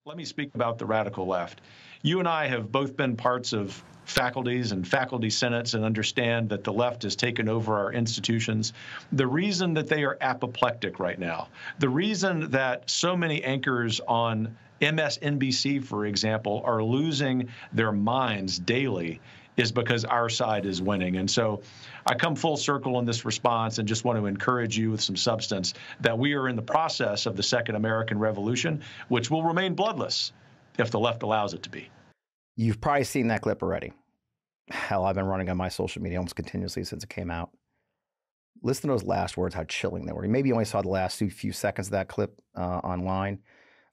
Let me speak about the radical left. You and I have both been parts of faculties and faculty senates and understand that the left has taken over our institutions. The reason that they are apoplectic right now, the reason that so many anchors on MSNBC, for example, are losing their minds daily is because our side is winning. And so I come full circle in this response and just want to encourage you with some substance that we are in the process of the Second American Revolution, which will remain bloodless if the left allows it to be. You've probably seen that clip already. Hell, I've been running on my social media almost continuously since it came out. Listen to those last words, how chilling they were. Maybe you only saw the last few seconds of that clip online.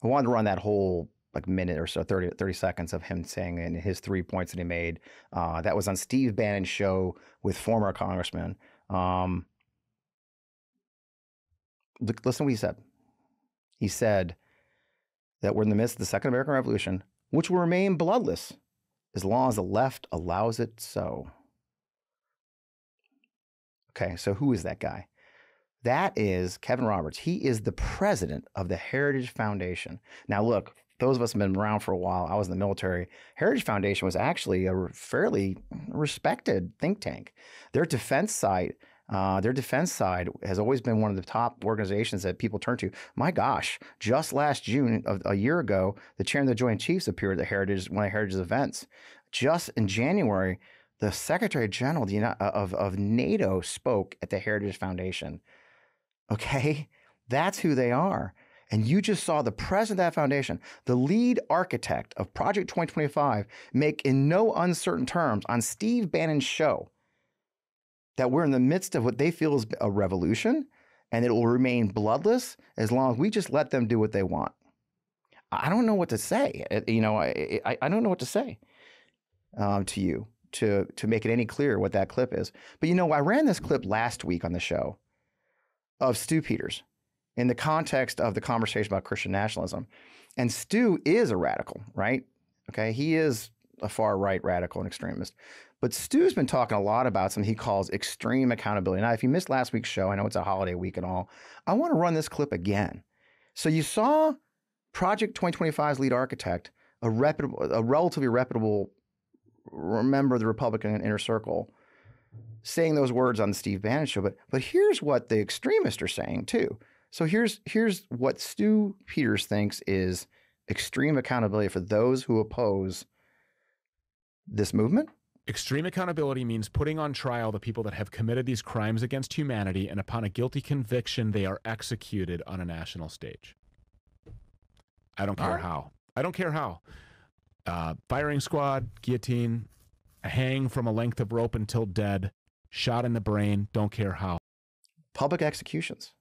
I wanted to run that whole minute or so, 30 seconds of him saying in his 3 points that he made. That was on Steve Bannon's show with former congressman. Listen to what he said. He said that we're in the midst of the Second American Revolution, which will remain bloodless as long as the left allows it so. Okay, so who is that guy? That is Kevin Roberts. He is the president of the Heritage Foundation. Now, look, those of us have been around for a while. I was in the military. Heritage Foundation was actually a fairly respected think tank. Their defense side has always been one of the top organizations that people turn to. My gosh, just last June of a year ago, the chairman of the Joint Chiefs appeared at one of Heritage's events. Just in January, the Secretary General of NATO spoke at the Heritage Foundation. Okay, that's who they are. And you just saw the president of that foundation, the lead architect of Project 2025, make in no uncertain terms on Steve Bannon's show that we're in the midst of what they feel is a revolution and it will remain bloodless as long as we just let them do what they want. I don't know what to say. I don't know what to say to you to make it any clearer what that clip is. But I ran this clip last week on the show of Stu Peters in the context of the conversation about Christian nationalism. And Stu is a radical, right? Okay, he is a far-right radical and extremist. But Stu's been talking a lot about something he calls extreme accountability. Now, if you missed last week's show, I know it's a holiday week and all, I want to run this clip again. So you saw Project 2025's lead architect, a relatively reputable member of the Republican inner circle, saying those words on the Steve Bannon show. But here's what the extremists are saying, too. So here's what Stu Peters thinks is extreme accountability for those who oppose this movement. Extreme accountability means putting on trial the people that have committed these crimes against humanity, and upon a guilty conviction, they are executed on a national stage. I don't care how. I don't care how. Firing squad, guillotine, hang from a length of rope until dead, shot in the brain, don't care how. Public executions.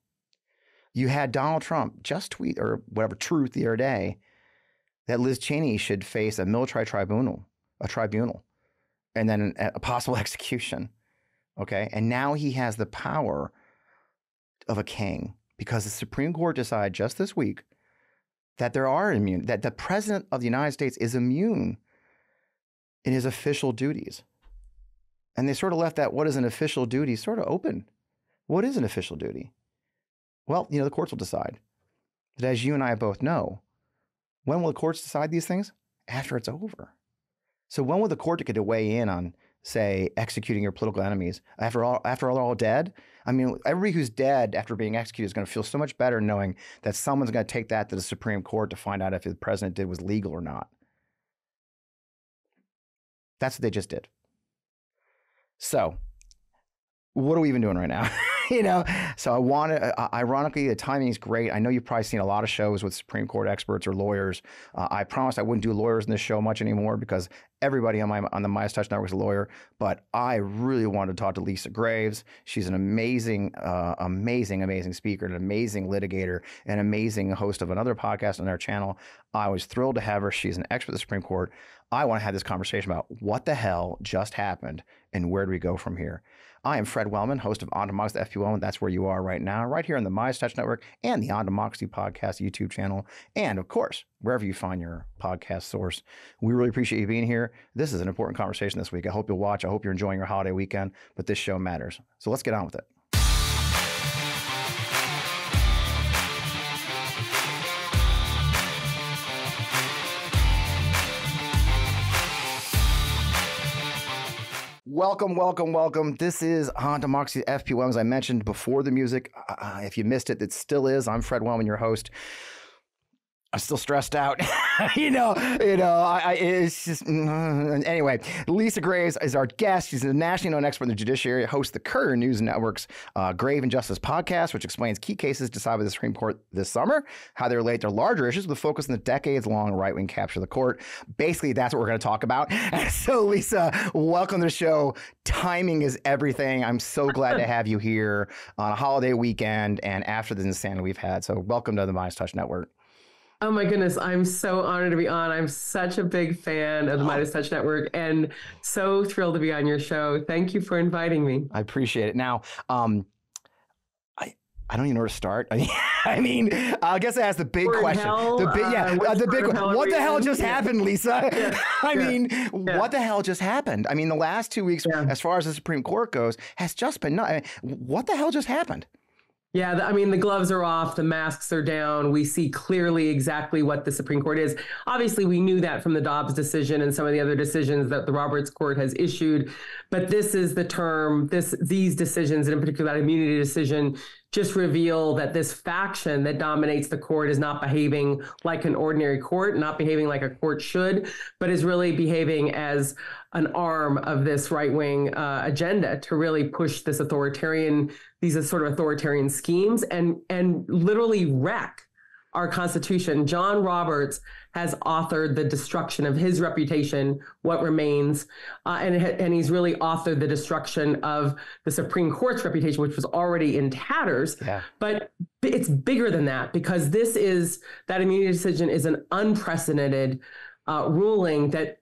You had Donald Trump just tweet or whatever truth the other day that Liz Cheney should face a military tribunal, and then a possible execution. Okay. And now he has the power of a king because the Supreme Court decided just this week that that the president of the United States is immune in his official duties. And they sort of left that what is an official duty sort of open. What is an official duty? Well, the courts will decide. But as you and I both know, when will the courts decide these things? After it's over. So when will the court get to weigh in on, say, executing your political enemies after they're all dead? I mean, everybody who's dead after being executed is going to feel so much better knowing that someone's going to take that to the Supreme Court to find out if the president did was legal or not. That's what they just did. So what are we even doing right now? So I want to, ironically, the timing is great. I know you've probably seen a lot of shows with Supreme Court experts or lawyers. I promised I wouldn't do lawyers in this show much anymore because everybody on the Midas Touch Network is a lawyer. But I really wanted to talk to Lisa Graves. She's an amazing speaker, an amazing litigator, an amazing host of another podcast on their channel. I was thrilled to have her. She's an expert at the Supreme Court. I want to have this conversation about what the hell just happened and where do we go from here. I am Fred Wellman, host of On Democracy FPL, and that's where you are right now, right here on the Midas Touch Network and the On Democracy Podcast YouTube channel, and of course, wherever you find your podcast source. We really appreciate you being here. This is an important conversation this week. I hope you'll watch. I hope you're enjoying your holiday weekend, but this show matters. So let's get on with it. Welcome, welcome, welcome. This is On Democracy FPWM, as I mentioned before the music. If you missed it, it still is. I'm Fred Wellman, your host. I'm still stressed out. It's just, anyway, Lisa Graves is our guest. She's a nationally known expert in the judiciary, hosts the Courier News Network's Grave and Justice podcast, which explains key cases decided by the Supreme Court this summer, how they relate to larger issues with a focus on the decades-long right-wing capture of the court. Basically, that's what we're going to talk about. So, Lisa, welcome to the show. Timing is everything. I'm so glad to have you here on a holiday weekend and after the insanity we've had. So welcome to the Midas Touch Network. Oh my goodness, I'm so honored to be on. I'm such a big fan of the Midas Touch Network and so thrilled to be on your show. Thank you for inviting me. I appreciate it. Now, I don't even know where to start. I mean, I guess I asked the big question. What the hell just happened, Lisa? What the hell just happened? I mean, the last 2 weeks, as far as the Supreme Court goes, has just been nuts. What the hell just happened? Yeah, I mean, the gloves are off, the masks are down. We see clearly exactly what the Supreme Court is. Obviously, we knew that from the Dobbs decision and some of the other decisions that the Roberts Court has issued. But this is the term, these decisions, and in particular that immunity decision, just reveal that this faction that dominates the court is not behaving like an ordinary court, not behaving like a court should, but is really behaving as an arm of this right-wing agenda to really push these sort of authoritarian schemes and literally wreck our Constitution. John Roberts has authored the destruction of his reputation, what remains, and he's really authored the destruction of the Supreme Court's reputation, which was already in tatters. Yeah. But it's bigger than that, because that immunity decision is an unprecedented ruling that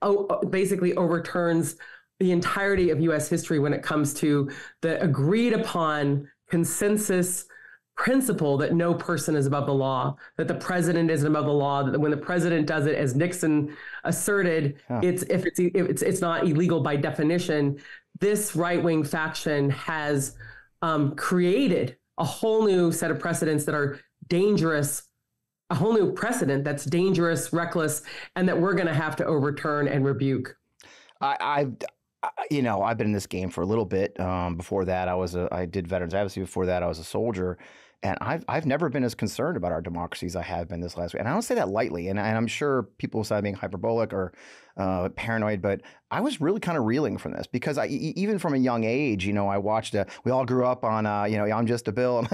basically overturns the entirety of U.S. history when it comes to the agreed upon consensus principle that no person is above the law, that the president isn't above the law, that when the president does it, as Nixon asserted, it's not illegal by definition. This right-wing faction has created a whole new set of precedents that are dangerous, a whole new precedent that's dangerous, reckless, and that we're going to have to overturn and rebuke. I've been in this game for a little bit. Before that, I did veterans advocacy. Before that, I was a soldier. And I've never been as concerned about our democracy as I have been this last week. And I don't say that lightly. And I'm sure people will say I'm being hyperbolic or paranoid, but I was really kind of reeling from this because even from a young age, I watched, we all grew up on, I'm Just a Bill,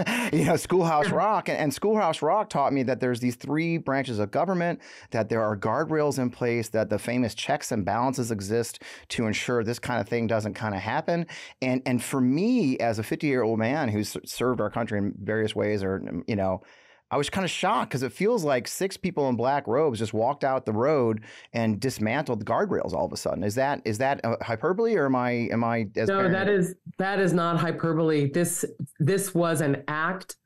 Schoolhouse Rock. And Schoolhouse Rock taught me that there's these three branches of government, that there are guardrails in place, that the famous checks and balances exist to ensure this kind of thing doesn't kind of happen. And for me, as a 50-year-old man who's served our country in various ways, I was kind of shocked because it feels like 6 people in black robes just walked out the road and dismantled the guardrails all of a sudden. Is that hyperbole, or am I? No, that is not hyperbole. This was an act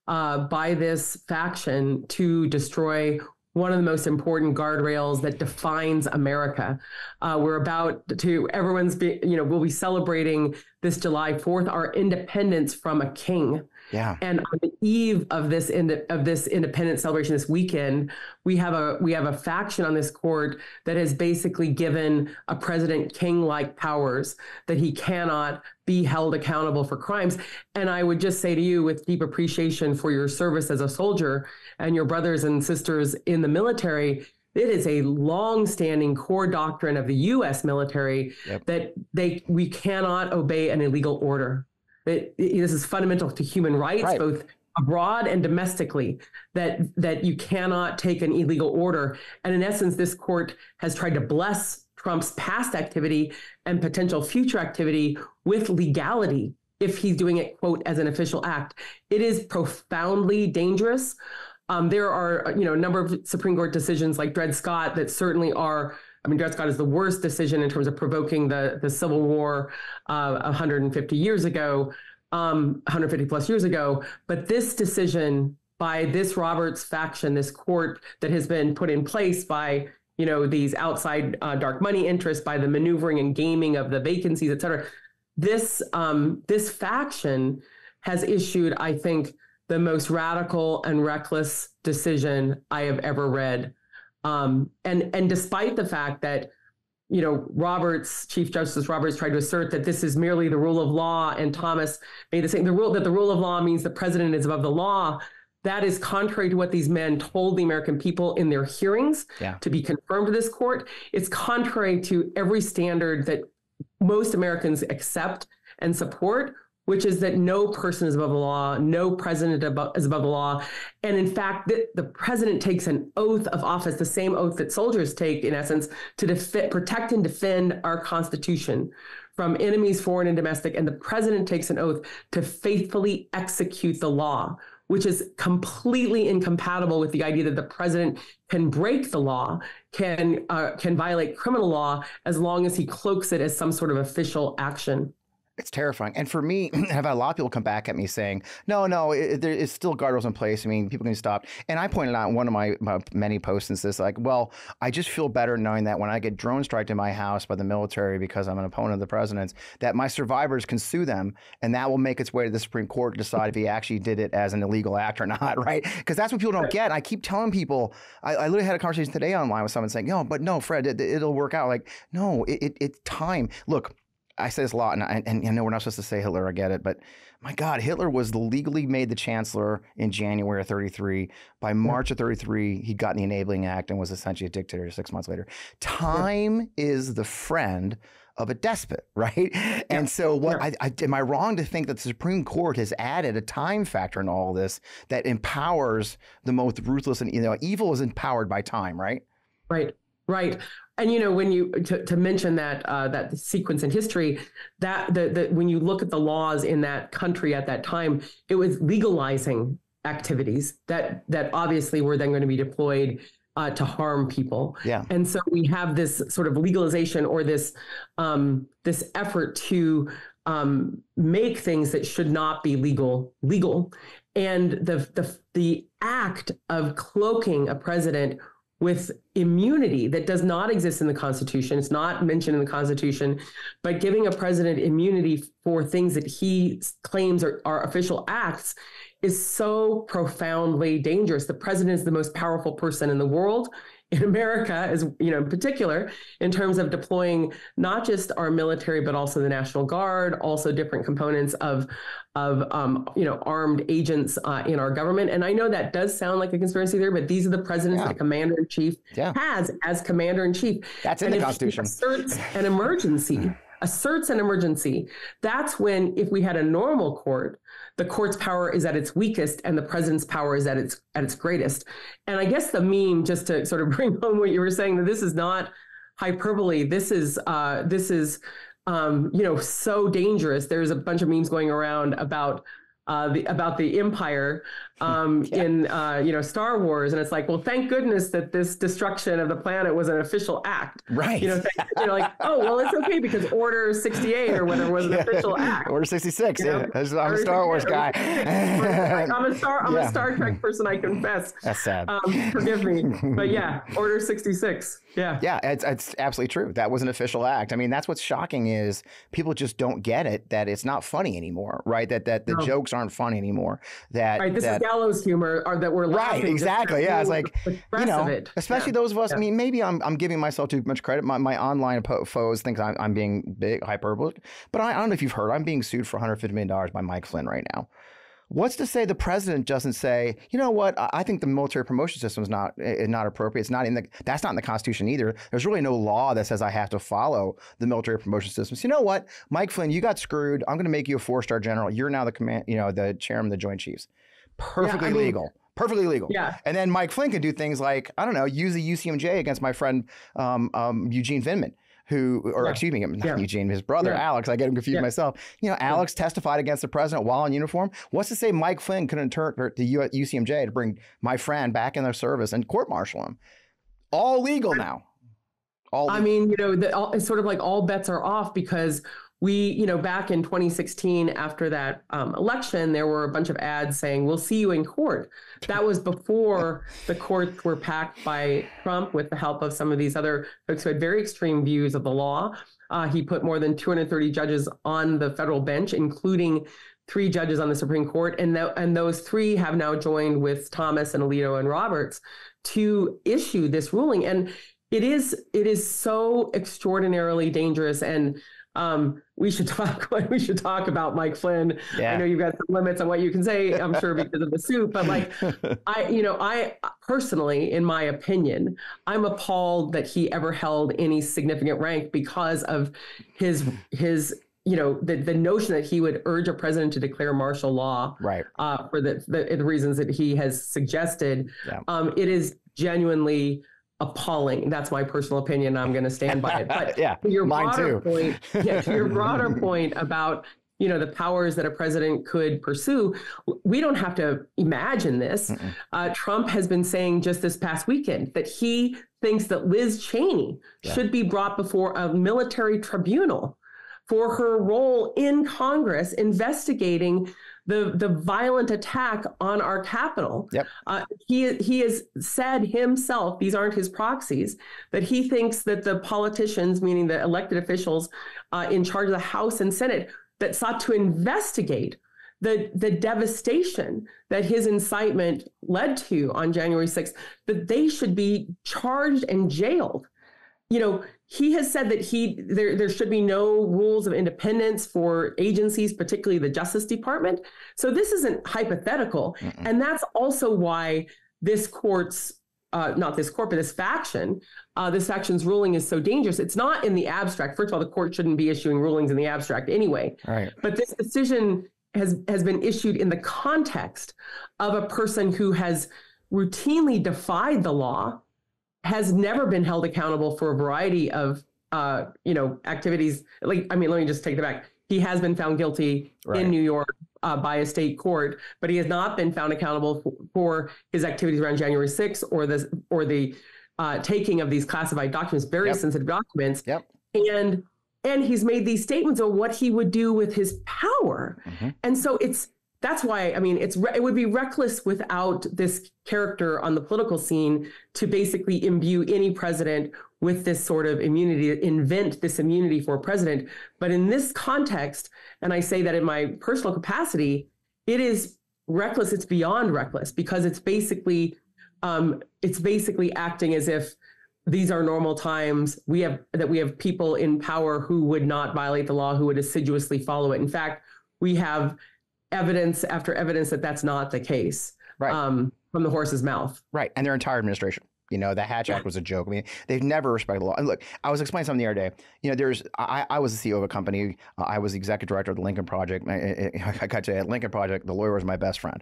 by this faction to destroy one of the most important guardrails that defines America. We're about to, we'll be celebrating this July 4th, our independence from a king. Yeah. And on the eve of this independence celebration this weekend, we have a faction on this court that has basically given a president king-like powers that he cannot be held accountable for crimes. And I would just say to you, with deep appreciation for your service as a soldier and your brothers and sisters in the military, it is a long-standing core doctrine of the U.S. military that we cannot obey an illegal order. This is fundamental to human rights, both abroad and domestically, that you cannot take an illegal order. And in essence, this court has tried to bless Trump's past activity and potential future activity with legality if he's doing it, quote, as an official act. It is profoundly dangerous. There are, a number of Supreme Court decisions like Dred Scott that certainly are. Dred Scott is the worst decision in terms of provoking the Civil War 150 years ago, 150 plus years ago. But this decision by this Roberts faction, this court that has been put in place by, these outside dark money interests, by the maneuvering and gaming of the vacancies, et cetera, this faction has issued, I think, the most radical and reckless decision I have ever read. And despite the fact that Chief Justice Roberts tried to assert that this is merely the rule of law, and Thomas made the same, the rule of law means the president is above the law. That is contrary to what these men told the American people in their hearings to be confirmed to this court. It's contrary to every standard that most Americans accept and support, which is that no person is above the law, no president is above the law. And in fact, the president takes an oath of office, the same oath that soldiers take, in essence, to protect and defend our Constitution from enemies, foreign and domestic. And the president takes an oath to faithfully execute the law, which is completely incompatible with the idea that the president can break the law, can violate criminal law, as long as he cloaks it as some sort of official action. It's terrifying. And for me, I've had a lot of people come back at me saying, no, it's still guardrails in place. I mean, people can stop. And I pointed out in one of my many posts and says, like, well, I just feel better knowing that when I get drone striked in my house by the military because I'm an opponent of the president's, that my survivors can sue them, and that will make its way to the Supreme Court to decide if he actually did it as an illegal act or not, right? Because that's what people don't get. I keep telling people, I literally had a conversation today online with someone saying, no, Fred, it'll work out. Like, no, it's time. Look, I say this a lot, and I know we're not supposed to say Hitler, I get it, but my God, Hitler was legally made the chancellor in January of 33. By March of 33, he got in the Enabling Act and was essentially a dictator 6 months later. Time is the friend of a despot, right? And so am I wrong to think that the Supreme Court has added a time factor in all this that empowers the most ruthless, and evil is empowered by time, right? Right. And when you to mention that sequence in history, that when you look at the laws in that country at that time, it was legalizing activities that obviously were then going to be deployed to harm people. Yeah. And so we have this sort of legalization, or this effort to make things that should not be legal. And the act of cloaking a president with immunity that does not exist in the Constitution. It's not mentioned in the Constitution, but giving a president immunity for things that he claims are official acts is so profoundly dangerous. The president is the most powerful person in the world, in America, as in particular, in terms of deploying not just our military, but also the National Guard, also different components of armed agents in our government. And I know that does sound like a conspiracy theory, but these are the presidents that commander-in-chief has as commander-in-chief. That's in the Constitution. Asserts an emergency. That's when, if we had a normal court, the court's power is at its weakest and the president's power is at its greatest. And I guess the meme, just to sort of bring home what you were saying, that this is not hyperbole. This is so dangerous. There's a bunch of memes going around about the Empire in Star Wars, and it's like, well, thank goodness that this destruction of the planet was an official act, right? Like, oh well, it's okay because Order 68 or whatever was an official act. Order 66. I'm a Star Wars guy. I'm a Star Trek person, I confess. That's sad. Forgive me, but yeah, Order 66. Yeah, it's absolutely true. That was an official act. I mean, that's what's shocking is people just don't get it, that it's not funny anymore, right? That the jokes aren't funny anymore. This is gallows humor, or that we're laughing. Right, exactly. Yeah, it's like, especially those of us. I mean, maybe I'm giving myself too much credit. My online foes think I'm being big, hyperbolic, but I don't know if you've heard, I'm being sued for $150 million by Mike Flynn right now. What's to say the president doesn't say, you know what, I think the military promotion system is not appropriate. It's not that's not in the Constitution either. There's really no law that says I have to follow the military promotion system. So you know what, Mike Flynn, you got screwed. I'm going to make you a 4-star general. You're now the chairman of the Joint Chiefs. Perfectly legal. Perfectly legal. Yeah. And then Mike Flynn can do things like, I don't know, use the UCMJ against my friend Eugene Vindman. Eugene, his brother, Alex, I get him confused myself. Alex testified against the president while in uniform. What's to say Mike Flynn couldn't interpret the UCMJ to bring my friend back in their service and court-martial him? All legal now. I mean, it's sort of like all bets are off, because we, back in 2016, after that election, there were a bunch of ads saying, we'll see you in court. That was before the courts were packed by Trump with the help of some of these other folks who had very extreme views of the law. He put more than 230 judges on the federal bench, including 3 judges on the Supreme Court. And those 3 have now joined with Thomas and Alito and Roberts to issue this ruling. And it is so extraordinarily dangerous. And we should talk about Mike Flynn. Yeah. I know you've got some limits on what you can say, I'm sure, because of the suit, but like, I personally, in my opinion, I'm appalled that he ever held any significant rank because of his the notion that he would urge a president to declare martial law, right, for the reasons that he has suggested. Yeah. It is genuinely appalling. That's my personal opinion. I'm going to stand by it. But yeah, to your mine broader too. point, to your broader point about the powers that a president could pursue, we don't have to imagine this. Trump has been saying just this past weekend that he thinks that Liz Cheney should be brought before a military tribunal for her role in Congress investigating the violent attack on our Capitol. Yep. He has said himself, these aren't his proxies, that he thinks that the politicians, meaning the elected officials in charge of the House and Senate, that sought to investigate the devastation that his incitement led to on January 6th, that they should be charged and jailed. He has said that there should be no rules of independence for agencies, particularly the Justice Department. So this isn't hypothetical. And that's also why this faction's ruling is so dangerous. It's not in the abstract. First of all, the court shouldn't be issuing rulings in the abstract anyway. Right. But this decision has been issued in the context of a person who has routinely defied the law, has never been held accountable for a variety of, activities. Let me just take that back. He has been found guilty in New York by a state court, but he has not been found accountable for his activities around January 6th or the taking of these classified documents, very sensitive documents. Yep. And he's made these statements on what he would do with his power. And so that's why, it would be reckless without this character on the political scene to basically imbue any president with this sort of immunity, invent this immunity for a president. But in this context, and I say that in my personal capacity, it is reckless. It's beyond reckless because it's basically acting as if these are normal times. We have people in power who would not violate the law, who would assiduously follow it. In fact, we have evidence after evidence that that's not the case, from the horse's mouth. Right. And their entire administration. The Hatch Act was a joke. They've never respected the law. And look, I was explaining something the other day. I was the CEO of a company. I was the executive director of the Lincoln Project. I got to say, at Lincoln Project, the lawyer was my best friend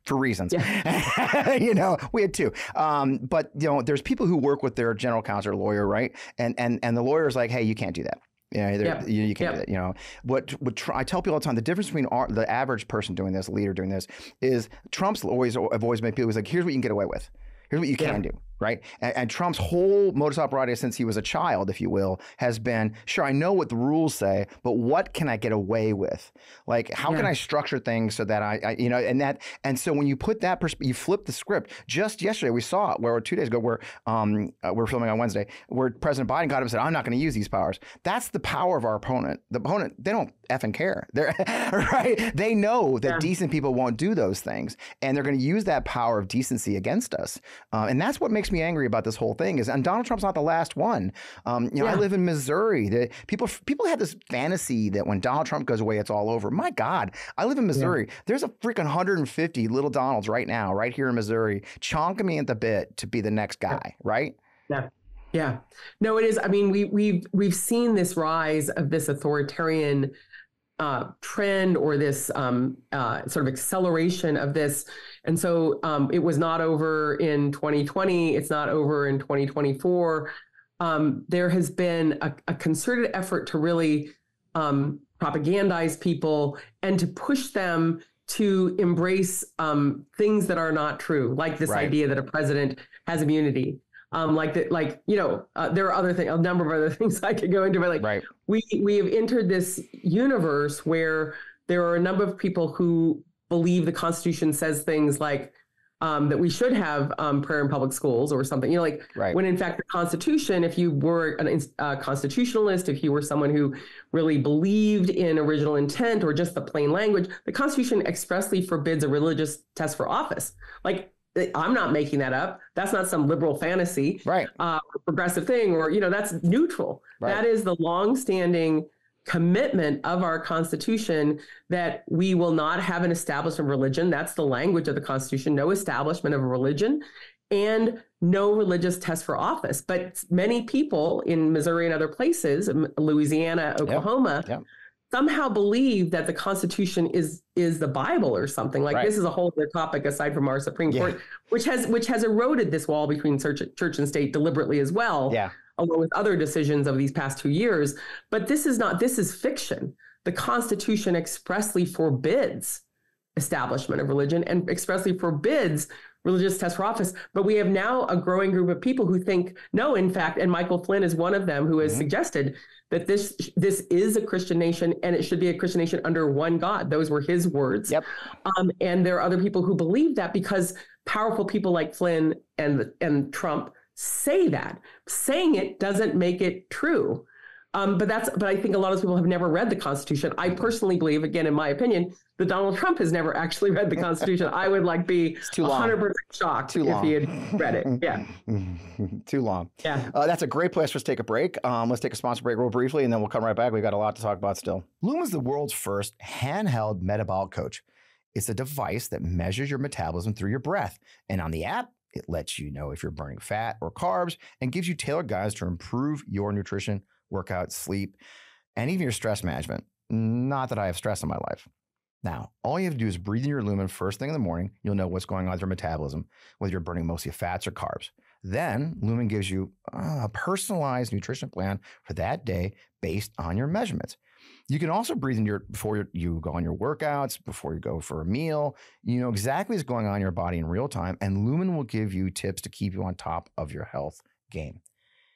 for reasons. Yeah. We had two. But there's people who work with their general counsel or lawyer, right? And the lawyer's like, hey, you can't do that. You can't do that. What I tell people all the time, the difference between the average person doing this, leader doing this, is Trump's have always made people like, here's what you can get away with. Here's what you can do, right? And Trump's whole modus operandi since he was a child, if you will, has been, sure, I know what the rules say, but what can I get away with? Like, how can I structure things so that and so when you put that you flip the script. Just yesterday, we saw it, 2 days ago, where we're filming on Wednesday, where President Biden got up and said, I'm not going to use these powers. That's the power of our opponent. The opponent, they don't effing care. They're right. They know that decent people won't do those things, and they're going to use that power of decency against us. And that's what makes me angry about this whole thing and Donald Trump's not the last one. I live in Missouri. People had this fantasy that when Donald Trump goes away, it's all over. My God, I live in Missouri. There's a freaking 150 little Donalds right now, right here in Missouri, chonking me at the bit to be the next guy, right? Yeah. Yeah. No, it is. We've seen this rise of this authoritarian trend or this sort of acceleration of this. And so it was not over in 2020. It's not over in 2024. There has been a concerted effort to really propagandize people and to push them to embrace things that are not true, like this idea that a president has immunity. There are other things, a number of other things I could go into, but we have entered this universe where there are a number of people who believe the Constitution says things like that we should have prayer in public schools or something, when in fact the Constitution, if you were a constitutionalist, if you were someone who really believed in original intent or just the plain language, the Constitution expressly forbids a religious test for office. I'm not making that up. That's not some liberal fantasy, right? Progressive thing, or, that's neutral. Right. That is the longstanding commitment of our Constitution that we will not have an establishment of religion. That's the language of the Constitution, no establishment of a religion and no religious test for office. But many people in Missouri and other places, Louisiana, Oklahoma, somehow believe that the Constitution is the Bible or something. Like this is a whole other topic aside from our Supreme Court, which has eroded this wall between church and state deliberately as well. Yeah. Along with other decisions of these past 2 years. But this is fiction. The Constitution expressly forbids establishment of religion and expressly forbids religious test for office. But we have now a growing group of people who think, no, in fact, and Michael Flynn is one of them who has suggested that this is a Christian nation and it should be a Christian nation under one God. Those were his words. Yep. And there are other people who believe that because powerful people like Flynn and Trump say that. Saying it doesn't make it true. But I think a lot of people have never read the Constitution. I personally believe, again, in my opinion, that Donald Trump has never actually read the Constitution. I would be 100% shocked if he had read it. Yeah. Too long. Yeah. That's a great place for us to take a break. Let's take a sponsor break real briefly, and then we'll come right back. We've got a lot to talk about still. Lumen's the world's first handheld metabolic coach. It's a device that measures your metabolism through your breath. And on the app, it lets you know if you're burning fat or carbs and gives you tailored guides to improve your nutrition, workout, sleep, and even your stress management. Not that I have stress in my life. Now, all you have to do is breathe in your Lumen first thing in the morning. You'll know what's going on with your metabolism, whether you're burning mostly fats or carbs. Then Lumen gives you a personalized nutrition plan for that day based on your measurements. You can also breathe in before you go on your workouts, before you go for a meal. You know exactly what's going on in your body in real time, and Lumen will give you tips to keep you on top of your health game.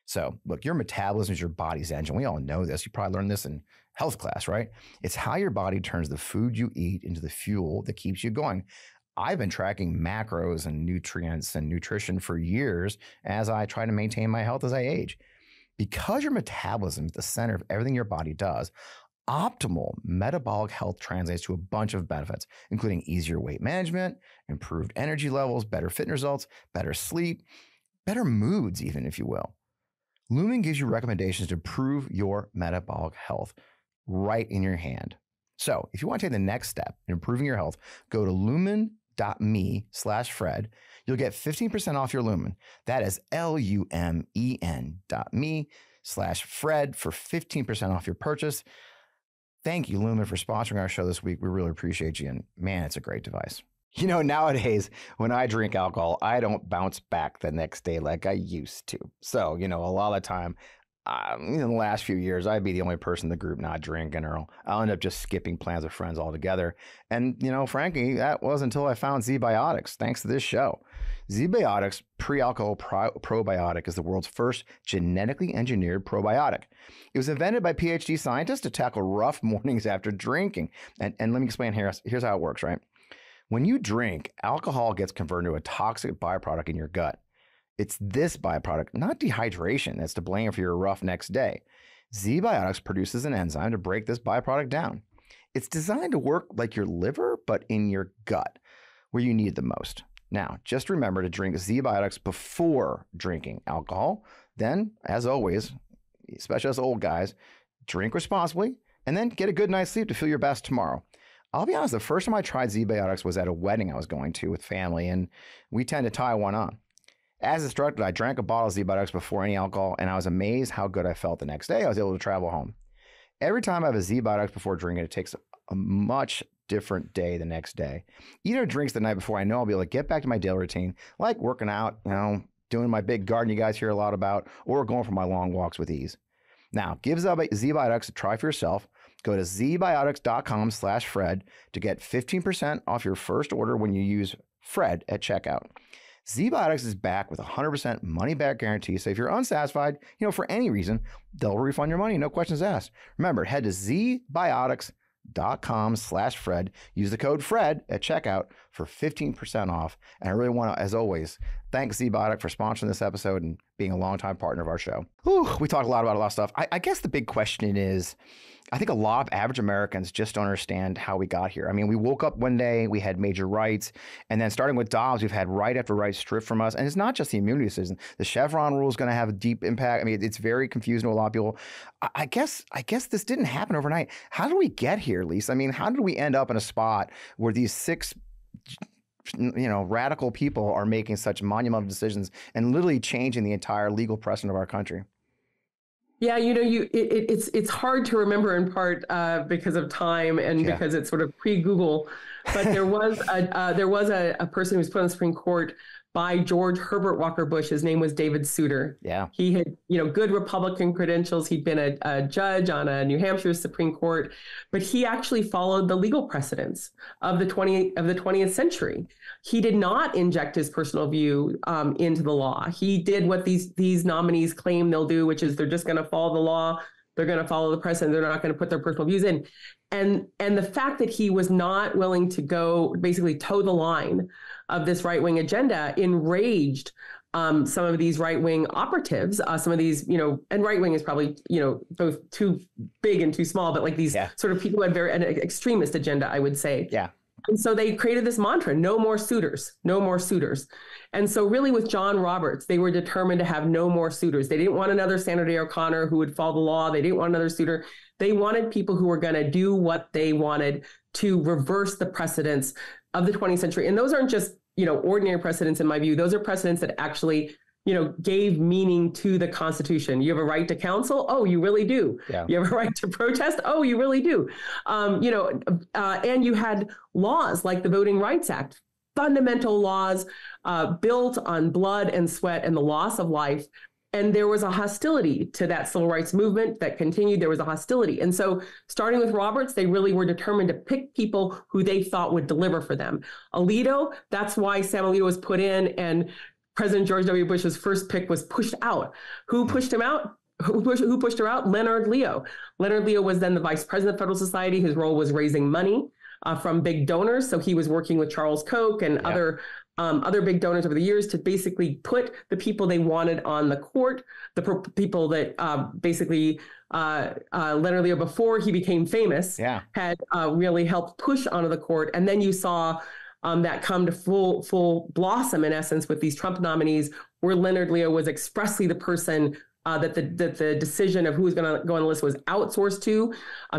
So look, your metabolism is your body's engine. We all know this. You probably learned this in health class, right? It's how your body turns the food you eat into the fuel that keeps you going. I've been tracking macros and nutrients and nutrition for years as I try to maintain my health as I age. Because your metabolism is the center of everything your body does, optimal metabolic health translates to a bunch of benefits, including easier weight management, improved energy levels, better fitness results, better sleep, better moods even, if you will. Lumen gives you recommendations to improve your metabolic health right in your hand. So if you want to take the next step in improving your health, go to lumen.me/Fred. You'll get 15% off your Lumen. That is lumen.me/Fred for 15% off your purchase. Thank you, Lumen, for sponsoring our show this week. We really appreciate you. And man, it's a great device. You know, nowadays, when I drink alcohol, I don't bounce back the next day like I used to. So, a lot of the time, in the last few years, I'd be the only person in the group not drinking, or I'll end up just skipping plans with friends altogether. And, frankly, that was until I found ZBiotics, thanks to this show. ZBiotics pre-alcohol probiotic is the world's first genetically engineered probiotic. It was invented by PhD scientists to tackle rough mornings after drinking. And let me explain here. Here's how it works, right? When you drink, alcohol gets converted to a toxic byproduct in your gut. It's this byproduct, not dehydration, that's to blame for your rough next day. ZBiotics produces an enzyme to break this byproduct down. It's designed to work like your liver, but in your gut, where you need it the most. Now, just remember to drink ZBiotics before drinking alcohol. Then, as always, especially us old guys, drink responsibly, and then get a good night's sleep to feel your best tomorrow. I'll be honest, the first time I tried ZBiotics was at a wedding I was going to with family, and we tend to tie one on. As instructed, I drank a bottle of ZBiotics before any alcohol, and I was amazed how good I felt the next day. I was able to travel home. Every time I have a ZBiotics before drinking, it takes a much different day the next day. Either drinks the night before, I know I'll be able to get back to my daily routine, like working out, doing my big garden you guys hear a lot about, or going for my long walks with ease. Now, give ZBiotics a try for yourself. Go to ZBiotics.com/Fred to get 15% off your first order when you use Fred at checkout. ZBiotics is back with a 100% money-back guarantee, so if you're unsatisfied, for any reason, they'll refund your money, no questions asked. Remember, head to ZBiotics.com/Fred. Use the code Fred at checkout for 15% off. And I really want to, as always, thank ZBiotics for sponsoring this episode and being a longtime partner of our show. Whew, we talked a lot about a lot of stuff. I guess the big question is, I think a lot of average Americans just don't understand how we got here. I mean, we woke up one day, we had major rights, and then starting with Dobbs, we've had right after right stripped from us. And it's not just the immunity decision. The Chevron rule is going to have a deep impact. I mean, it's very confusing to a lot of people. I guess this didn't happen overnight. How did we get here, Lisa? I mean, how did we end up in a spot where these 6 radical people are making such monumental decisions and literally changing the entire legal precedent of our country? Yeah, it's hard to remember in part because of time and because it's sort of pre-Google. But there was a person who was put on the Supreme Court by George Herbert Walker Bush. His name was David Souter. Yeah, he had good Republican credentials. He'd been a judge on a New Hampshire Supreme Court, but he actually followed the legal precedents of the 20th century. He did not inject his personal view into the law. He did what these nominees claim they'll do, which is they're just going to follow the law. They're going to follow the precedent. They're not going to put their personal views in. And the fact that he was not willing to go basically toe the line of this right-wing agenda enraged some of these right-wing operatives, some of these, and right-wing is probably, both too big and too small, but like these sort of people who had an extremist agenda, I would say. Yeah. And so they created this mantra, no more suitors, no more suitors. And so really with John Roberts, they were determined to have no more suitors. They didn't want another Sandra Day O'Connor who would follow the law. They didn't want another suitor. They wanted people who were going to do what they wanted to reverse the precedents of the 20th century. And those aren't just, ordinary precedents in my view. Those are precedents that actually, gave meaning to the Constitution. You have a right to counsel? Oh, you really do. Yeah. You have a right to protest? Oh, you really do. And you had laws like the Voting Rights Act, fundamental laws built on blood and sweat and the loss of life. And there was a hostility to that civil rights movement that continued. There was a hostility. And so starting with Roberts, they really were determined to pick people who they thought would deliver for them. Alito, that's why Sam Alito was put in, and President George W. Bush's first pick was pushed out. Who pushed him out? Who pushed her out? Leonard Leo. Leonard Leo was then the vice president of Federal Society. His role was raising money from big donors. So he was working with Charles Koch and other big donors over the years to basically put the people they wanted on the court, the people that Leonard Leo, before he became famous, had really helped push onto the court. And then you saw that come to full blossom, in essence, with these Trump nominees, where Leonard Leo was expressly the person that the decision of who was going to go on the list was outsourced to.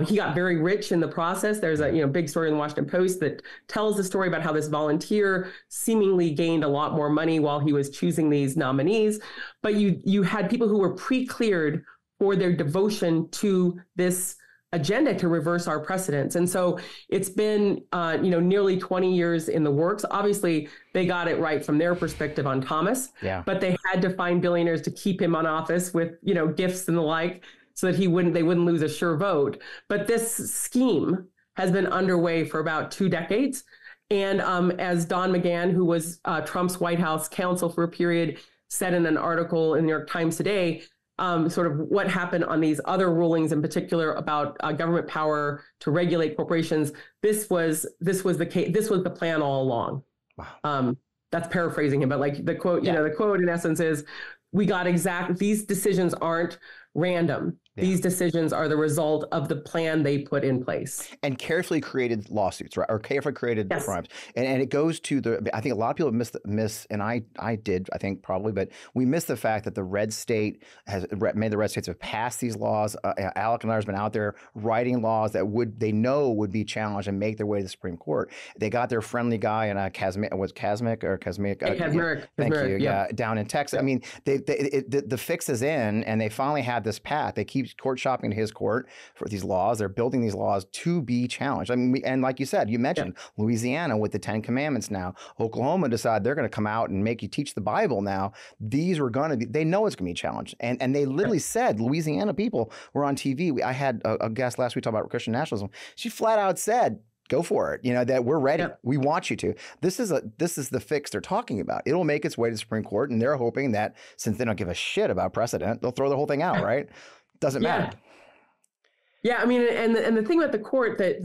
He got very rich in the process. There's a big story in the Washington Post that tells the story about how this volunteer seemingly gained a lot more money while he was choosing these nominees. But you had people who were pre-cleared for their devotion to this agenda to reverse our precedents. And so it's been, nearly 20 years in the works. Obviously, they got it right from their perspective on Thomas, but they had to find billionaires to keep him on office with, gifts and the like, so that they wouldn't lose a sure vote. But this scheme has been underway for about 2 decades. And as Don McGahn, who was Trump's White House counsel for a period, said in an article in the New York Times today, sort of what happened on these other rulings, in particular about government power to regulate corporations. This was the case. This was the plan all along. Wow. That's paraphrasing him, but like the quote, the quote in essence is, we got these decisions aren't random. Yeah. These decisions are the result of the plan they put in place. And carefully created lawsuits, right? Or carefully created crimes. And it goes to I think a lot of people miss, and I did, I think probably, but we missed the fact that the red state made the red states have passed these laws. Alec and I has been out there writing laws that they know would be challenged and make their way to the Supreme Court. They got their friendly guy in Kazmik. Thank you. Yeah, down in Texas. I mean, the fix is in, and they finally have this path. They keep court shopping to his court for these laws. They're building these laws to be challenged. I mean, and like you said, you mentioned Louisiana with the 10 Commandments now. Oklahoma decided they're going to come out and make you teach the Bible now. These were going to be, they know it's going to be challenged. And they literally said, Louisiana people were on TV. I had a guest last week talking about Christian nationalism. She flat out said, go for it. That we're ready. Yeah. We want you to. This is the fix they're talking about. It'll make its way to the Supreme Court, and they're hoping that since they don't give a shit about precedent, they'll throw the whole thing out, right? Doesn't matter. Yeah, I mean, and the thing about the court, that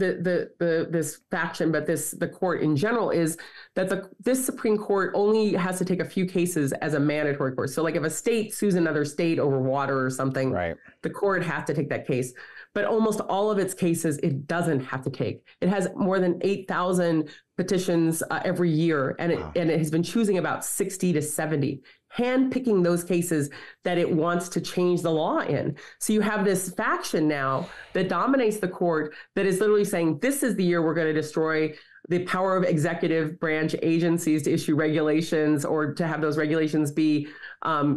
this faction, but the court in general, is that this Supreme Court only has to take a few cases as a mandatory court. So, like, if a state sues another state over water or something, Right. the court has to take that case. But almost all of its cases, it doesn't have to take. It has more than 8,000 petitions every year, and it has been choosing about 60 to 70. Handpicking those cases that it wants to change the law in. So you have this faction now that dominates the court that is literally saying, this is the year we're going to destroy the power of executive branch agencies to issue regulations or to have those regulations be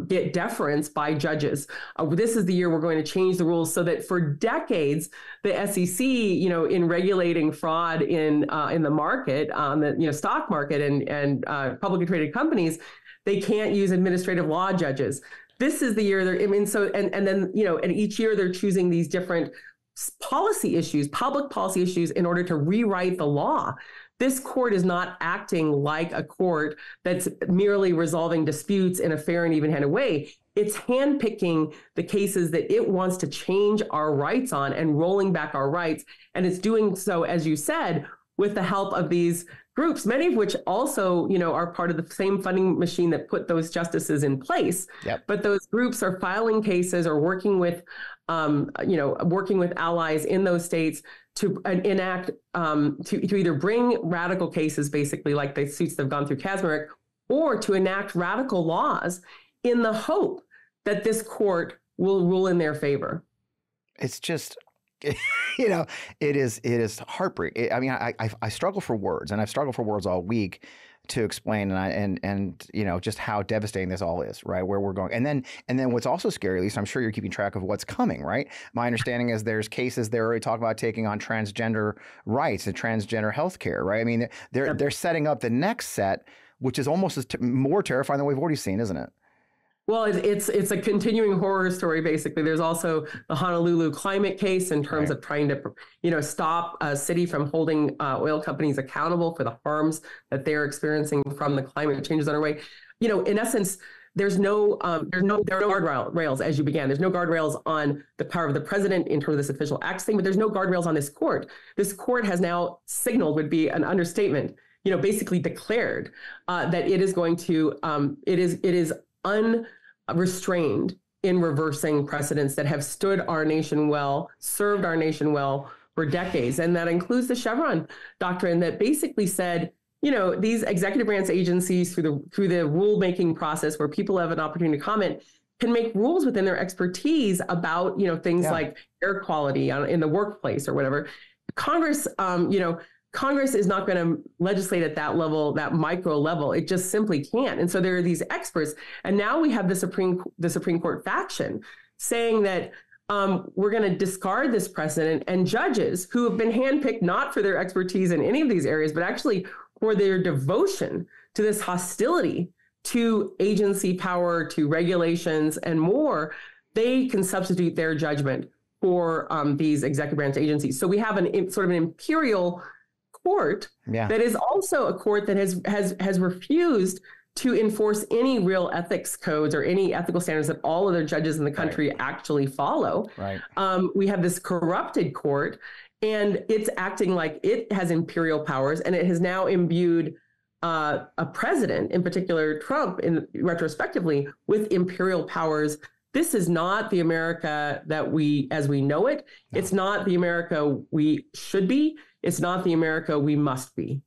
get deference by judges. This is the year we're going to change the rules so that for decades, the SEC, in regulating fraud in the market, on the stock market and publicly traded companies, they can't use administrative law judges. This is the year and each year they're choosing these different policy issues, public policy issues, in order to rewrite the law. This court is not acting like a court that's merely resolving disputes in a fair and even-handed way. It's handpicking the cases that it wants to change our rights on and rolling back our rights. And it's doing so, as you said, with the help of these groups, many of which also, are part of the same funding machine that put those justices in place. Yep. But those groups are filing cases or working with allies in those states to enact, to either bring radical cases, basically like the suits that have gone through Kaczmarek, or to enact radical laws in the hope that this court will rule in their favor. It's just, it is heartbreaking. I mean, I struggle for words, and I've struggled for words all week to explain and just how devastating this all is, right? Where we're going. And then what's also scary, at least I'm sure you're keeping track of what's coming, right? My understanding is there's cases they're already talking about taking on transgender rights and transgender healthcare, right? I mean, they're setting up the next set, which is almost more terrifying than we've already seen, isn't it? Well, it's a continuing horror story, basically. There's also the Honolulu climate case in terms of trying to, stop a city from holding oil companies accountable for the harms that they're experiencing from the climate changes underway. In essence, there are no guardrails, as you began. There's no guardrails on the power of the president in terms of this official acts thing, but there's no guardrails on this court. This court has now signaled, would be an understatement, basically declared that it is going to, it is unrestrained in reversing precedents that have stood our nation well, served our nation well for decades. And that includes the Chevron doctrine that basically said, these executive branch agencies through the rulemaking process where people have an opportunity to comment can make rules within their expertise about, things like air quality in the workplace or whatever. Congress, Congress is not going to legislate at that level, that micro level. It just simply can't. And so there are these experts. And now we have the Supreme Court faction saying that we're going to discard this precedent, and judges who have been handpicked not for their expertise in any of these areas, but actually for their devotion to this hostility to agency power, to regulations and more, they can substitute their judgment for these executive branch agencies. So we have sort of an imperial court that is also a court that has refused to enforce any real ethics codes or any ethical standards that all other judges in the country actually follow. Right. We have this corrupted court, and it's acting like it has imperial powers, and it has now imbued a president, in particular Trump, retrospectively, with imperial powers. This is not the America as we know it. No. It's not the America we should be. It's not the America we must be.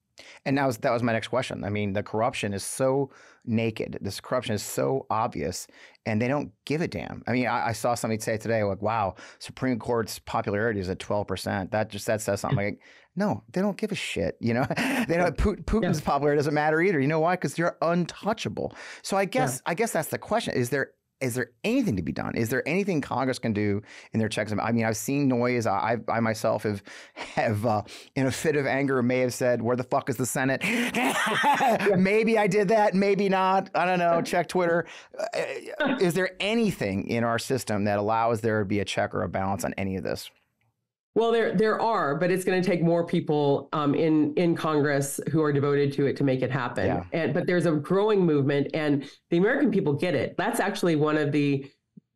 And that was my next question. I mean, the corruption is so naked. This corruption is so obvious, and they don't give a damn. I mean, I saw somebody say today, like, wow, Supreme Court's popularity is at 12%. That says something. Like, no, they don't give a shit. They don't. Putin's popularity doesn't matter either. You know why? Because you're untouchable. So I guess that's the question. Is there anything to be done? Is there anything Congress can do in their checks? I mean, I've seen noise. I myself have in a fit of anger may have said, "Where the fuck is the Senate?" Maybe I did that. Maybe not. I don't know. Check Twitter. Is there anything in our system that allows there to be a check or a balance on any of this? Well, there are, but it's going to take more people in Congress who are devoted to it to make it happen. Yeah. But there's a growing movement, and the American people get it. That's actually one of the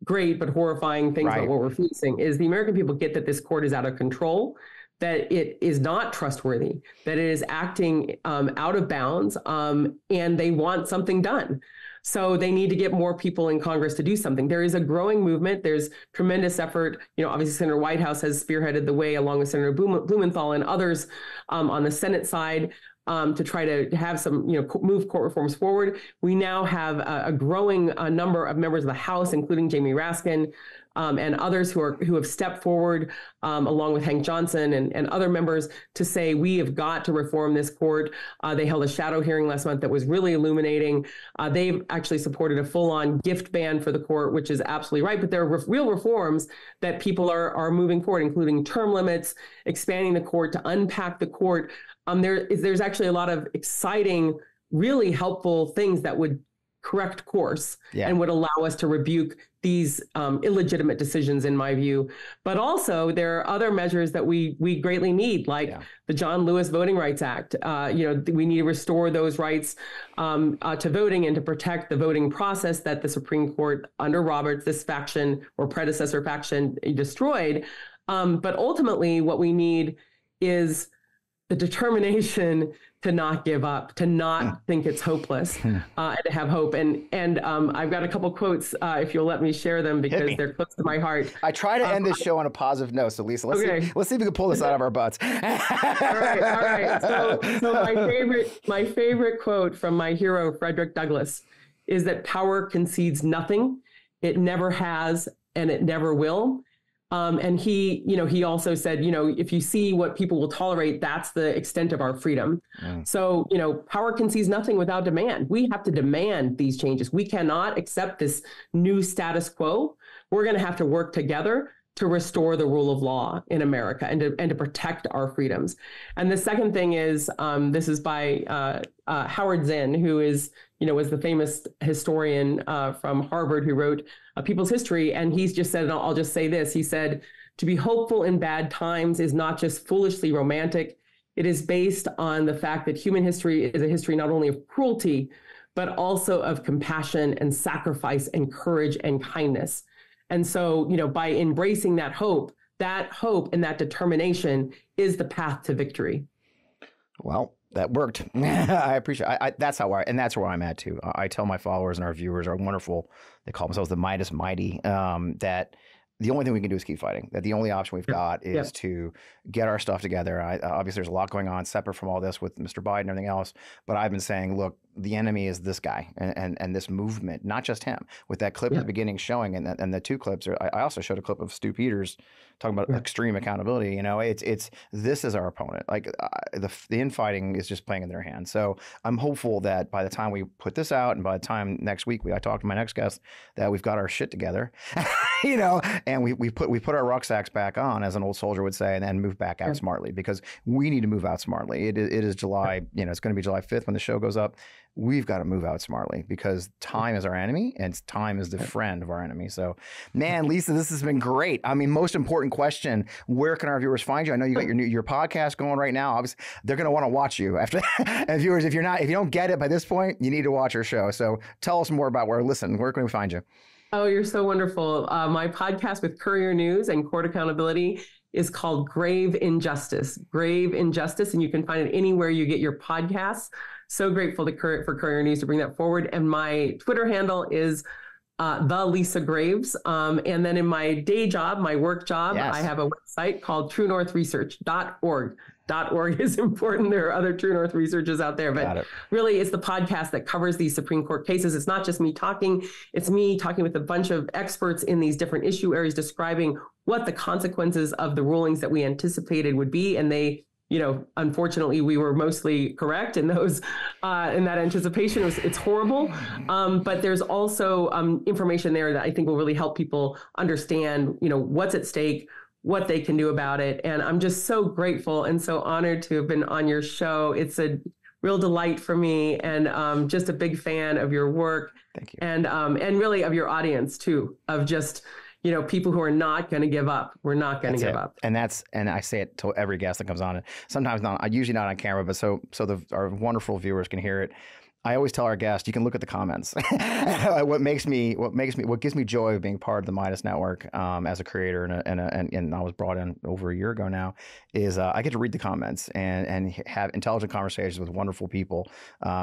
great but horrifying things Right. about what we're facing is the American people get that this court is out of control, that it is not trustworthy, that it is acting out of bounds, and they want something done. So they need to get more people in Congress to do something. There is a growing movement. There's tremendous effort. Obviously, Senator Whitehouse has spearheaded the way, along with Senator Blumenthal and others on the Senate side, to try to have some, move court reforms forward. We now have a growing number of members of the House, including Jamie Raskin, and others who have stepped forward, along with Hank Johnson and other members, to say we have got to reform this court. They held a shadow hearing last month that was really illuminating. They've actually supported a full-on gift ban for the court, which is absolutely right. But there are real reforms that people are moving forward, including term limits, expanding the court to unpack the court. There's actually a lot of exciting, really helpful things that would correct course and would allow us to rebuke these illegitimate decisions, in my view. But also there are other measures that we greatly need, like the John Lewis Voting Rights Act. We need to restore those rights to voting and to protect the voting process that the Supreme Court under Roberts, this faction or predecessor faction, destroyed. But ultimately what we need is the determination to not give up, to not think it's hopeless, and to have hope. And I've got a couple quotes, if you'll let me share them, because they're close to my heart. I try to end this show on a positive note. So Lisa, let's see if we can pull this out of our butts. All right. So my favorite quote from my hero, Frederick Douglass, is that power concedes nothing. It never has, and it never will. And he also said, if you see what people will tolerate, that's the extent of our freedom. So, power concedes nothing without demand. We have to demand these changes. We cannot accept this new status quo. We're going to have to work together to restore the rule of law in America and to protect our freedoms. And the second thing is, this is by Howard Zinn, who was the famous historian from Harvard who wrote People's History. And he's just said, and I'll just say this, he said, to be hopeful in bad times is not just foolishly romantic. It is based on the fact that human history is a history not only of cruelty, but also of compassion and sacrifice and courage and kindness. And so, by embracing that hope and that determination is the path to victory. Well, that worked. I appreciate it. That's where I'm at too. I tell my followers and our viewers are wonderful. They call themselves the Midas Mighty, that the only thing we can do is keep fighting. That the only option we've got is to get our stuff together. Obviously, there's a lot going on separate from all this with Mr. Biden and everything else. But I've been saying, look, the enemy is this guy and this movement, not just him. With that clip at the beginning showing, and the two clips, I also showed a clip of Stu Peters talking about extreme accountability. It's this is our opponent. Like the infighting is just playing in their hands. So I'm hopeful that by the time we put this out and by the time next week I talk to my next guest, that we've got our shit together, and we put our rucksacks back on, as an old soldier would say, and then move back out smartly, because we need to move out smartly. It is July, it's going to be July 5th when the show goes up. We've got to move out smartly, because time is our enemy and time is the friend of our enemy. So, man, Lisa, this has been great. I mean, most important question, where can our viewers find you? I know you got your podcast going right now. Obviously, they're going to want to watch you after. And viewers, if you don't get it by this point, you need to watch our show. So tell us more about where can we find you? Oh, you're so wonderful. My podcast with Courier News and Court Accountability is called Grave Injustice. Grave Injustice, and you can find it anywhere you get your podcasts. So grateful for Courier News to bring that forward. And my Twitter handle is the Lisa Graves. And then in my day job, my work job, I have a website called truenorthresearch.org. .org is important. There are other True North researchers out there, but really it's the podcast that covers these Supreme Court cases. It's not just me talking. It's me talking with a bunch of experts in these different issue areas, describing what the consequences of the rulings that we anticipated would be. And they, unfortunately, we were mostly correct in those, in that anticipation. It's horrible. But there's also information there that I think will really help people understand, what's at stake, what they can do about it. And I'm just so grateful and so honored to have been on your show. It's a real delight for me, and just a big fan of your work. Thank you. And really of your audience too, of just, people who are not going to give up. We're not going to give up. And I say it to every guest that comes on. Sometimes not, usually not on camera, but so our wonderful viewers can hear it. I always tell our guests, you can look at the comments. What gives me joy of being part of the Midas Network as a creator and I was brought in over a year ago now, is I get to read the comments and have intelligent conversations with wonderful people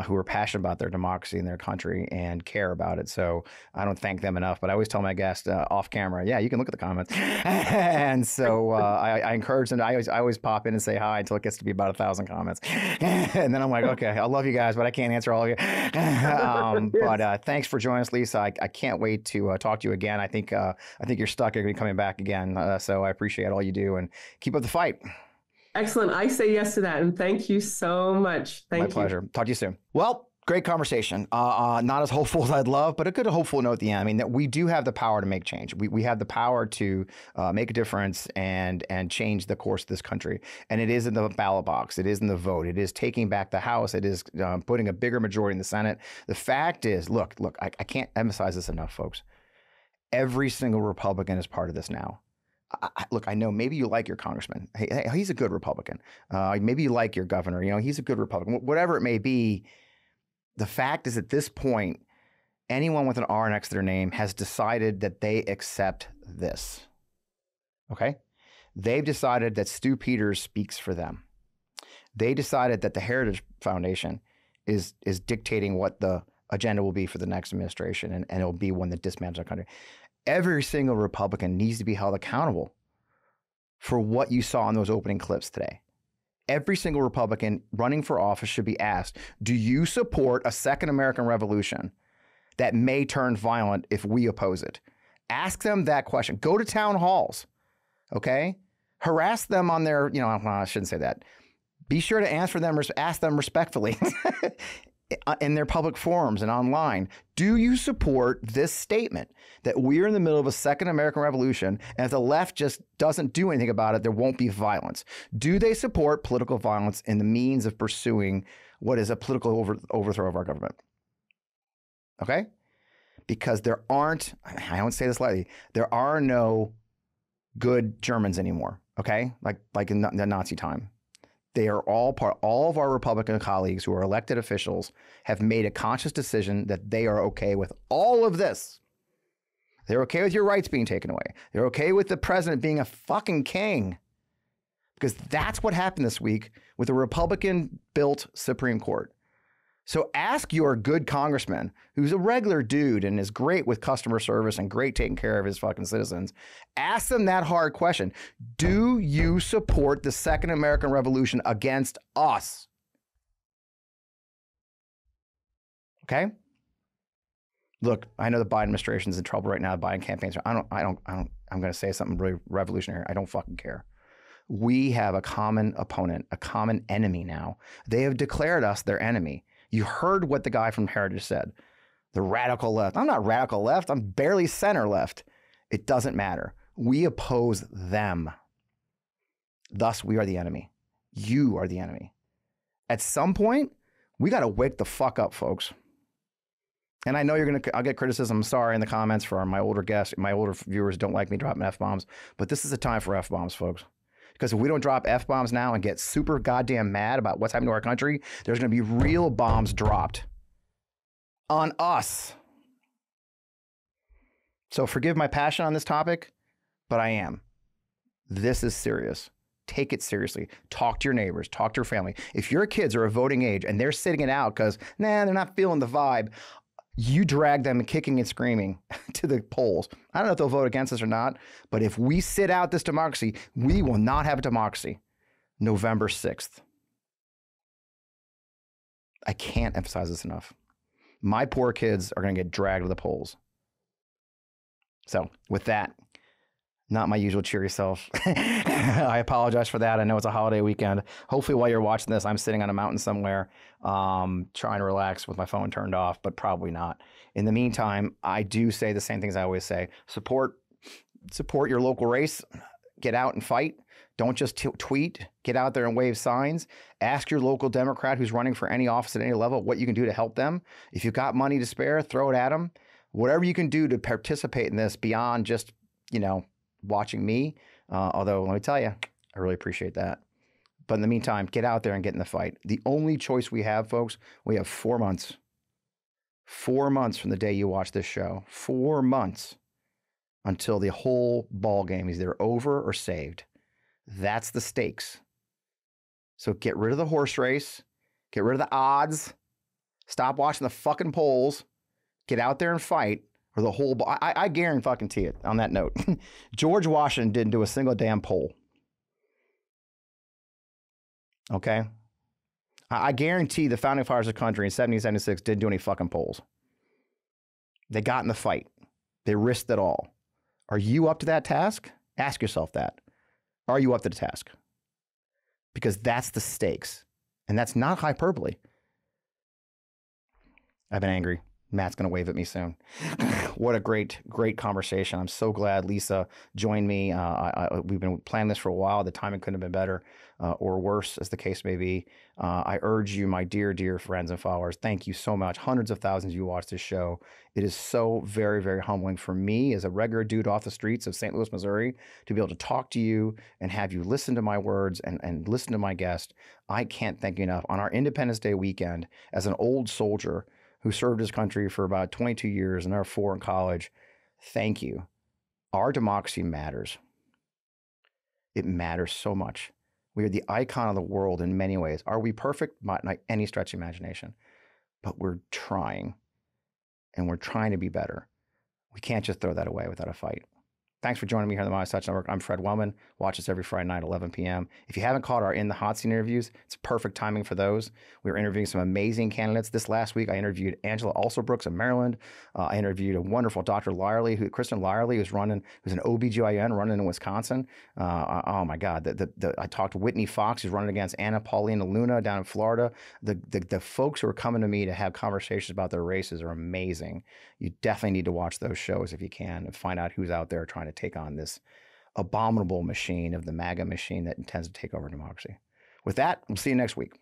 who are passionate about their democracy and their country and care about it. So I don't thank them enough, but I always tell my guests off camera, yeah, you can look at the comments. And so I encourage them. I always pop in and say hi until it gets to be about 1,000 comments. And then I'm like, okay, I love you guys, but I can't answer all of you. But thanks for joining us, Lisa. I can't wait to talk to you again. I think you're stuck. You're going to be coming back again. So I appreciate all you do and keep up the fight. Excellent. I say yes to that. And thank you so much. Thank you. My pleasure. Talk to you soon. Well, great conversation. Not as hopeful as I'd love, but a good hopeful note at the end. I mean, that we do have the power to make change. We have the power to make a difference and change the course of this country. And it is in the ballot box. It is in the vote. It is taking back the House. It is putting a bigger majority in the Senate. The fact is, look, I can't emphasize this enough, folks. Every single Republican is part of this now. Look, I know maybe you like your congressman. Hey, he's a good Republican. Maybe you like your governor. You know, he's a good Republican. Whatever it may be, the fact is at this point, anyone with an R next to their name has decided that they accept this. Okay? They've decided that Stu Peters speaks for them. They decided that the Heritage Foundation is dictating what the agenda will be for the next administration, and it'll be one that dismantles our country. Every single Republican needs to be held accountable for what you saw in those opening clips today. Every single Republican running for office should be asked, do you support a second American Revolution that may turn violent if we oppose it? Ask them that question. Go to town halls, okay? Harass them on their, I shouldn't say that. Be sure to ask them respectfully in their public forums and online. Do you support this statement that we're in the middle of a second American Revolution, and if the left just doesn't do anything about it, there won't be violence? Do they support political violence in the means of pursuing what is a political overthrow of our government? Okay? Because there aren't, I don't say this lightly, there are no good Germans anymore, okay? Like in the Nazi time. They are all of our Republican colleagues who are elected officials have made a conscious decision that they are okay with all of this. They're okay with your rights being taken away. They're okay with the president being a fucking king. Because that's what happened this week with the Republican-built Supreme Court. So ask your good congressman, who's a regular dude and is great with customer service and great taking care of his fucking citizens. Ask them that hard question. Do you support the second American Revolution against us? Okay? Look, I know the Biden administration's in trouble right now. The Biden campaign's. I'm going to say something really revolutionary. I don't fucking care. We have a common opponent, a common enemy now. They have declared us their enemy. You heard what the guy from Heritage said. The radical left. I'm not radical left. I'm barely center left. It doesn't matter. We oppose them. Thus, we are the enemy. You are the enemy. At some point, we got to wake the fuck up, folks. And I know I'll get criticism, I'm sorry, in the comments for my older guests. My older viewers don't like me dropping F-bombs. But this is a time for F-bombs, folks. Because if we don't drop F-bombs now and get super goddamn mad about what's happening to our country, there's going to be real bombs dropped on us. So forgive my passion on this topic, but I am. This is serious. Take it seriously. Talk to your neighbors. Talk to your family. If your kids are of voting age and they're sitting it out because, they're not feeling the vibe, you drag them kicking and screaming to the polls. I don't know if they'll vote against us or not, but if we sit out this democracy, we will not have a democracy November 6th. I can't emphasize this enough. My poor kids are going to get dragged to the polls. So with that, not my usual cheery self. I apologize for that. I know it's a holiday weekend. Hopefully while you're watching this, I'm sitting on a mountain somewhere trying to relax with my phone turned off, but probably not. In the meantime, I do say the same things I always say. Support your local race. Get out and fight. Don't just tweet. Get out there and wave signs. Ask your local Democrat who's running for any office at any level what you can do to help them. If you've got money to spare, throw it at them. Whatever you can do to participate in this beyond just, watching me. Although, let me tell you, I really appreciate that. But in the meantime, get out there and get in the fight. The only choice we have, folks, we have 4 months. 4 months from the day you watch this show. 4 months until the whole ball game is either over or saved. That's the stakes. So get rid of the horse race. Get rid of the odds. Stop watching the fucking polls. Get out there and fight, or the whole. I guarantee it. On that note, George Washington didn't do a single damn poll. Okay, I guarantee the founding fathers of the country in 1776 didn't do any fucking polls. They got in the fight. They risked it all. Are you up to that task? Ask yourself that. Are you up to the task? Because that's the stakes, and that's not hyperbole. I've been angry. Matt's going to wave at me soon. What a great conversation. I'm so glad Lisa joined me. We've been planning this for a while. The timing couldn't have been better or worse, as the case may be. I urge you, my dear friends and followers, thank you so much. Hundreds of thousands of you watch this show. It is so very, very humbling for me as a regular dude off the streets of St. Louis, Missouri, to be able to talk to you and have you listen to my words and listen to my guest. I can't thank you enough. On our Independence Day weekend, as an old soldier who served his country for about 22 years and another 4 in college, thank you. Our democracy matters. It matters so much. We are the icon of the world in many ways. Are we perfect? Not any stretch of imagination. But we're trying. And we're trying to be better. We can't just throw that away without a fight. Thanks for joining me here on the Modest Touch Network. I'm Fred Wellman. Watch us every Friday night, 11 p.m. If you haven't caught our In the Hot Seat interviews, it's perfect timing for those. We were interviewing some amazing candidates. This last week, I interviewed Angela Alsobrooks of Maryland. I interviewed a wonderful Dr. Lyerly, Kristen Lyerly, who's an OBGYN running in Wisconsin. Oh my God. I talked to Whitney Fox, who's running against Anna Paulina Luna down in Florida. The folks who are coming to me to have conversations about their races are amazing. You definitely need to watch those shows if you can and find out who's out there trying to take on this abominable machine of the MAGA machine that intends to take over democracy. With that, we'll see you next week.